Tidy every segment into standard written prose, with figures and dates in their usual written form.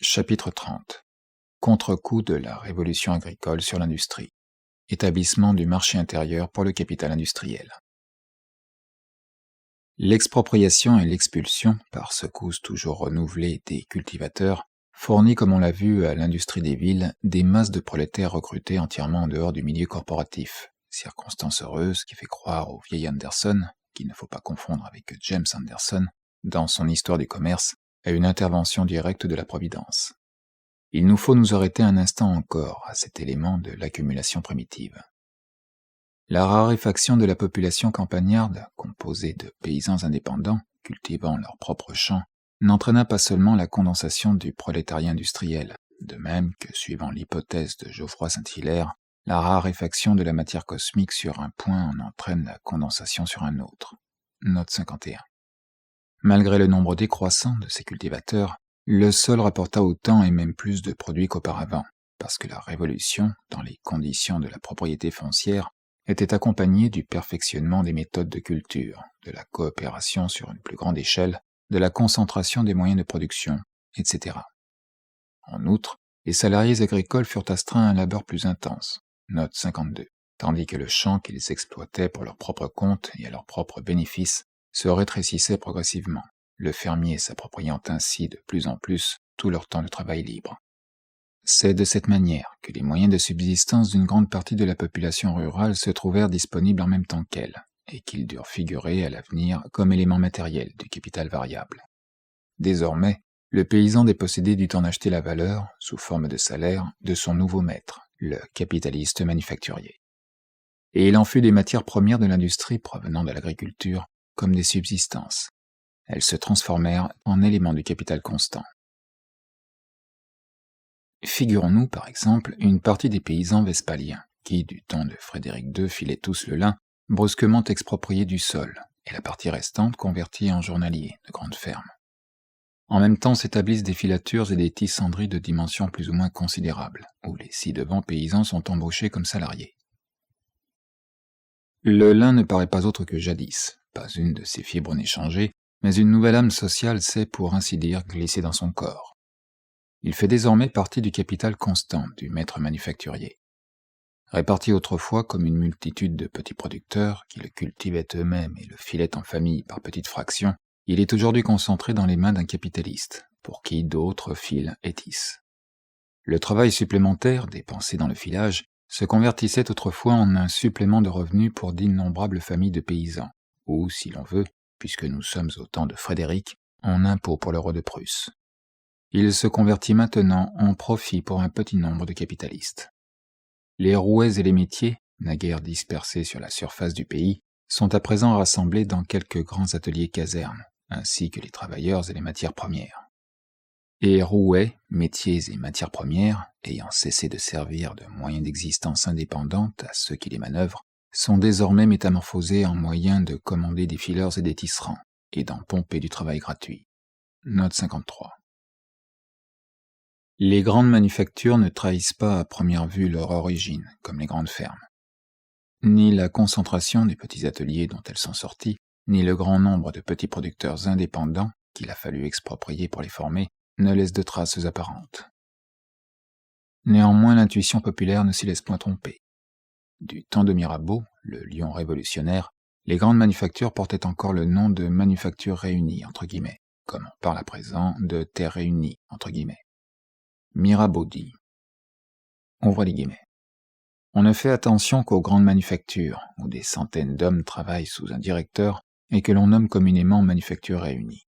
Chapitre 30. Contre-coup de la révolution agricole sur l'industrie. Établissement du marché intérieur pour le capital industriel. L'expropriation et l'expulsion, par secousses toujours renouvelées des cultivateurs, fournit, comme on l'a vu à l'industrie des villes, des masses de prolétaires recrutés entièrement en dehors du milieu corporatif. Circonstance heureuse qui fait croire au vieil Anderson, qu'il ne faut pas confondre avec James Anderson, dans son Histoire du commerce, à une intervention directe de la Providence. Il nous faut nous arrêter un instant encore à cet élément de l'accumulation primitive. La raréfaction de la population campagnarde, composée de paysans indépendants, cultivant leurs propres champs, n'entraîna pas seulement la condensation du prolétariat industriel, de même que, suivant l'hypothèse de Geoffroy Saint-Hilaire, la raréfaction de la matière cosmique sur un point en entraîne la condensation sur un autre. Note 51. Malgré le nombre décroissant de ces cultivateurs, le sol rapporta autant et même plus de produits qu'auparavant, parce que la révolution, dans les conditions de la propriété foncière, était accompagnée du perfectionnement des méthodes de culture, de la coopération sur une plus grande échelle, de la concentration des moyens de production, etc. En outre, les salariés agricoles furent astreints à un labeur plus intense, note 52, tandis que le champ qu'ils exploitaient pour leur propre compte et à leur propre bénéfice se rétrécissait progressivement, le fermier s'appropriant ainsi de plus en plus tout leur temps de travail libre. C'est de cette manière que les moyens de subsistance d'une grande partie de la population rurale se trouvèrent disponibles en même temps qu'elle, et qu'ils durent figurer à l'avenir comme élément matériel du capital variable. Désormais, le paysan dépossédé dut en acheter la valeur, sous forme de salaire, de son nouveau maître, le capitaliste manufacturier. Et il en fut des matières premières de l'industrie provenant de l'agriculture, comme des subsistances. Elles se transformèrent en éléments du capital constant. Figurons-nous, par exemple, une partie des paysans vespaliens, qui, du temps de Frédéric II, filaient tous le lin, brusquement expropriés du sol, et la partie restante convertie en journaliers de grandes fermes. En même temps s'établissent des filatures et des tisseranderies de dimensions plus ou moins considérables, où les ci-devant paysans sont embauchés comme salariés. Le lin ne paraît pas autre que jadis, pas une de ses fibres n'est changée, mais une nouvelle âme sociale s'est, pour ainsi dire, glissée dans son corps. Il fait désormais partie du capital constant du maître manufacturier. Réparti autrefois comme une multitude de petits producteurs qui le cultivaient eux-mêmes et le filaient en famille par petites fractions, il est aujourd'hui concentré dans les mains d'un capitaliste, pour qui d'autres filent et tissent. Le travail supplémentaire, dépensé dans le filage, se convertissait autrefois en un supplément de revenus pour d'innombrables familles de paysans, ou, si l'on veut, puisque nous sommes au temps de Frédéric, en impôt pour le roi de Prusse. Il se convertit maintenant en profit pour un petit nombre de capitalistes. Les rouets et les métiers, naguère dispersés sur la surface du pays, sont à présent rassemblés dans quelques grands ateliers casernes, ainsi que les travailleurs et les matières premières. Et rouets, métiers et matières premières, ayant cessé de servir de moyens d'existence indépendante à ceux qui les manœuvrent, sont désormais métamorphosés en moyens de commander des fileurs et des tisserands, et d'en pomper du travail gratuit. Note 53. Les grandes manufactures ne trahissent pas à première vue leur origine, comme les grandes fermes. Ni la concentration des petits ateliers dont elles sont sorties, ni le grand nombre de petits producteurs indépendants qu'il a fallu exproprier pour les former, ne laissent de traces apparentes. Néanmoins, l'intuition populaire ne s'y laisse point tromper. Du temps de Mirabeau, le lion révolutionnaire, les grandes manufactures portaient encore le nom de manufactures réunies, entre guillemets, comme on parle à présent de terres réunies, entre guillemets. Mirabeau dit, ouvrez les guillemets, on ne fait attention qu'aux grandes manufactures, où des centaines d'hommes travaillent sous un directeur et que l'on nomme communément manufactures réunies.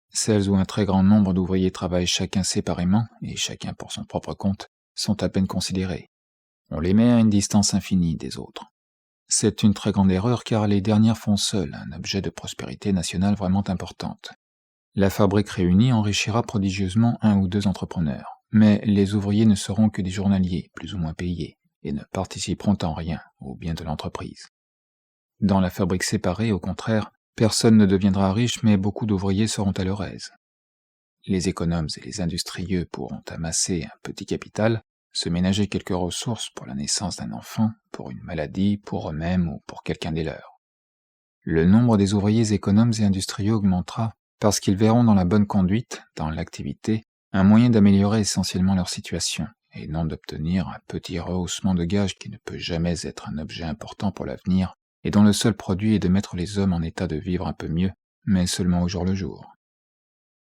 Celles où un très grand nombre d'ouvriers travaillent chacun séparément, et chacun pour son propre compte, sont à peine considérées. On les met à une distance infinie des autres. C'est une très grande erreur car les dernières font seules un objet de prospérité nationale vraiment importante. La fabrique réunie enrichira prodigieusement un ou deux entrepreneurs, mais les ouvriers ne seront que des journaliers, plus ou moins payés, et ne participeront en rien au bien de l'entreprise. Dans la fabrique séparée, au contraire, personne ne deviendra riche, mais beaucoup d'ouvriers seront à leur aise. Les économes et les industrieux pourront amasser un petit capital, se ménager quelques ressources pour la naissance d'un enfant, pour une maladie, pour eux-mêmes ou pour quelqu'un des leurs. Le nombre des ouvriers économes et industrieux augmentera parce qu'ils verront dans la bonne conduite, dans l'activité, un moyen d'améliorer essentiellement leur situation, et non d'obtenir un petit rehaussement de gage qui ne peut jamais être un objet important pour l'avenir, et dont le seul produit est de mettre les hommes en état de vivre un peu mieux, mais seulement au jour le jour.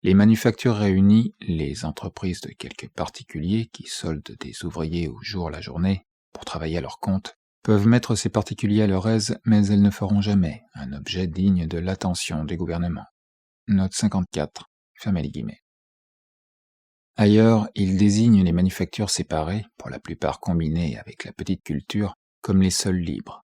Les manufactures réunies, les entreprises de quelques particuliers qui soldent des ouvriers au jour la journée pour travailler à leur compte, peuvent mettre ces particuliers à leur aise, mais elles ne feront jamais un objet digne de l'attention des gouvernements. Note 54, fermez les guillemets. Ailleurs, ils désignent les manufactures séparées, pour la plupart combinées avec la petite culture, comme les seules libres.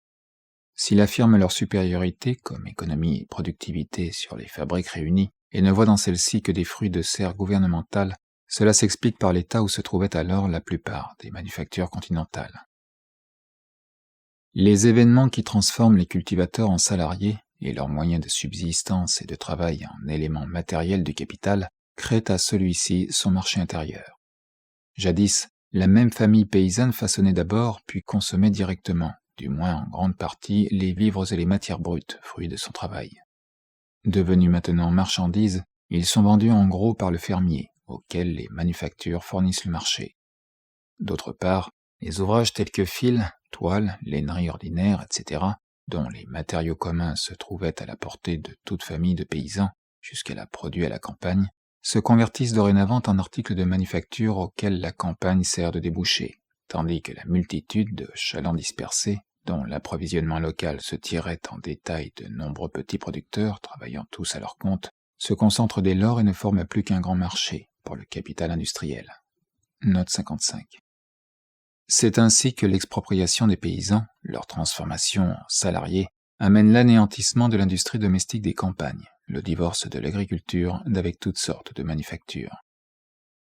S'ils affirment leur supériorité comme économie et productivité sur les fabriques réunies, et ne voient dans celles-ci que des fruits de serre gouvernementale, cela s'explique par l'état où se trouvaient alors la plupart des manufactures continentales. Les événements qui transforment les cultivateurs en salariés et leurs moyens de subsistance et de travail en éléments matériels du capital créent à celui-ci son marché intérieur. Jadis, la même famille paysanne façonnait d'abord puis consommait directement, du moins en grande partie, les vivres et les matières brutes, fruits de son travail. Devenus maintenant marchandises, ils sont vendus en gros par le fermier, auquel les manufactures fournissent le marché. D'autre part, les ouvrages tels que fils, toiles, laineries ordinaires, etc., dont les matériaux communs se trouvaient à la portée de toute famille de paysans, jusqu'à la produit à la campagne, se convertissent dorénavant en articles de manufacture auxquels la campagne sert de débouché, tandis que la multitude de chalands dispersés, dont l'approvisionnement local se tirait en détail de nombreux petits producteurs travaillant tous à leur compte, se concentre dès lors et ne forme plus qu'un grand marché pour le capital industriel. Note 55. C'est ainsi que l'expropriation des paysans, leur transformation en salariés, amène l'anéantissement de l'industrie domestique des campagnes, le divorce de l'agriculture d'avec toutes sortes de manufactures.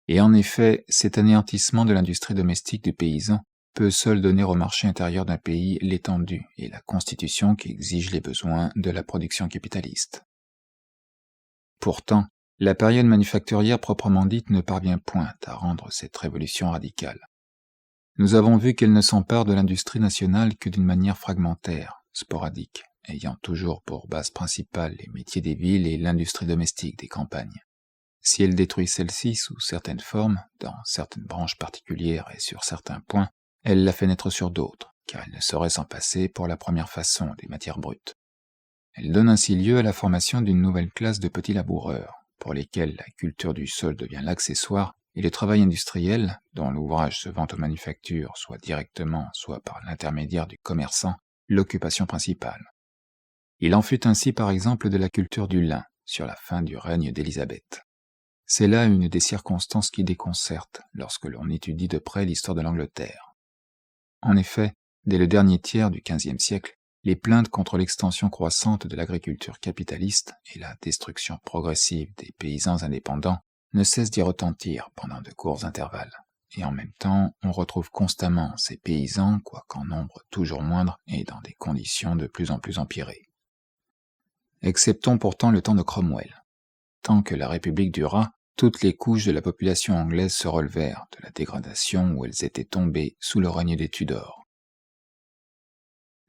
Et en effet, cet anéantissement de l'industrie domestique des paysans peut seul donner au marché intérieur d'un pays l'étendue et la constitution qui exigent les besoins de la production capitaliste. Pourtant, la période manufacturière proprement dite ne parvient point à rendre cette révolution radicale. Nous avons vu qu'elle ne s'empare de l'industrie nationale que d'une manière fragmentaire, sporadique, ayant toujours pour base principale les métiers des villes et l'industrie domestique des campagnes. Si elle détruit celle-ci sous certaines formes, dans certaines branches particulières et sur certains points, elle la fait naître sur d'autres, car elle ne saurait s'en passer pour la première façon des matières brutes. Elle donne ainsi lieu à la formation d'une nouvelle classe de petits laboureurs, pour lesquels la culture du sol devient l'accessoire, et le travail industriel, dont l'ouvrage se vend aux manufactures, soit directement, soit par l'intermédiaire du commerçant, l'occupation principale. Il en fut ainsi par exemple de la culture du lin, sur la fin du règne d'Élisabeth. C'est là une des circonstances qui déconcertent lorsque l'on étudie de près l'histoire de l'Angleterre. En effet, dès le dernier tiers du XVe siècle, les plaintes contre l'extension croissante de l'agriculture capitaliste et la destruction progressive des paysans indépendants ne cessent d'y retentir pendant de courts intervalles. Et en même temps, on retrouve constamment ces paysans, quoiqu'en nombre toujours moindre et dans des conditions de plus en plus empirées. Exceptons pourtant le temps de Cromwell. Tant que la République dura, toutes les couches de la population anglaise se relevèrent de la dégradation où elles étaient tombées sous le règne des Tudors.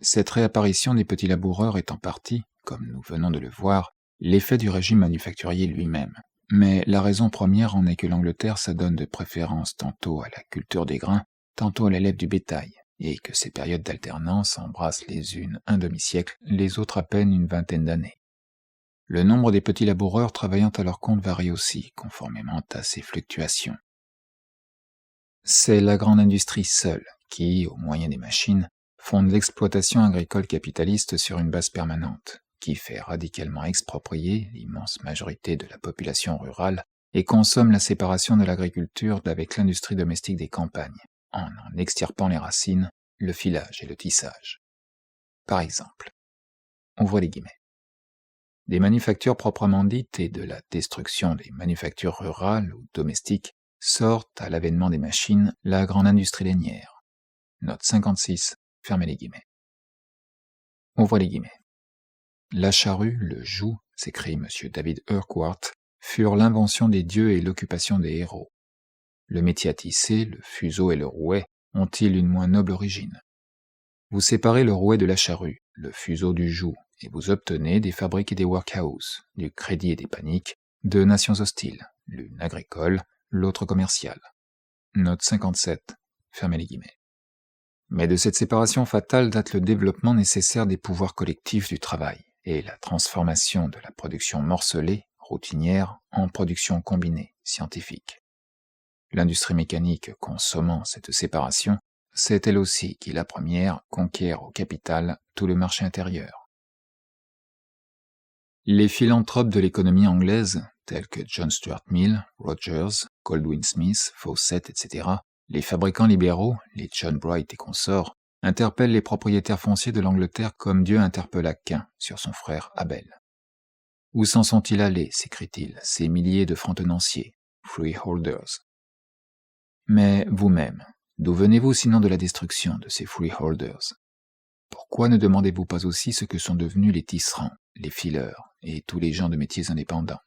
Cette réapparition des petits laboureurs est en partie, comme nous venons de le voir, l'effet du régime manufacturier lui-même. Mais la raison première en est que l'Angleterre s'adonne de préférence tantôt à la culture des grains, tantôt à l'élève du bétail, et que ces périodes d'alternance embrassent les unes un demi-siècle, les autres à peine une vingtaine d'années. Le nombre des petits laboureurs travaillant à leur compte varie aussi, conformément à ces fluctuations. C'est la grande industrie seule qui, au moyen des machines, fonde l'exploitation agricole capitaliste sur une base permanente, qui fait radicalement exproprier l'immense majorité de la population rurale et consomme la séparation de l'agriculture d'avec l'industrie domestique des campagnes, en extirpant les racines, le filage et le tissage. Par exemple, ouvrez les guillemets. Des manufactures proprement dites et de la destruction des manufactures rurales ou domestiques sortent à l'avènement des machines la grande industrie lainière. Note 56, fermez les guillemets. Ouvrez les guillemets. La charrue, le joug, s'écrie M. David Urquhart, furent l'invention des dieux et l'occupation des héros. Le métier à tisser, le fuseau et le rouet ont-ils une moins noble origine? Vous séparez le rouet de la charrue, le fuseau du joug, et vous obtenez des fabriques et des workhouses, du crédit et des paniques, deux nations hostiles, l'une agricole, l'autre commercial. Note 57. Fermez les guillemets. Mais de cette séparation fatale date le développement nécessaire des pouvoirs collectifs du travail et la transformation de la production morcelée, routinière, en production combinée, scientifique. L'industrie mécanique consommant cette séparation, c'est elle aussi qui, la première, conquiert au capital tout le marché intérieur. Les philanthropes de l'économie anglaise, tels que John Stuart Mill, Rogers, Goldwin Smith, Fawcett, etc., les fabricants libéraux, les John Bright et consorts, interpellent les propriétaires fonciers de l'Angleterre comme Dieu interpella Cain sur son frère Abel. Où s'en sont-ils allés, s'écrie-t-il, ces milliers de francs tenanciers, freeholders? Mais vous-même, d'où venez-vous sinon de la destruction de ces freeholders? Pourquoi ne demandez-vous pas aussi ce que sont devenus les tisserands, les fileurs et tous les gens de métiers indépendants?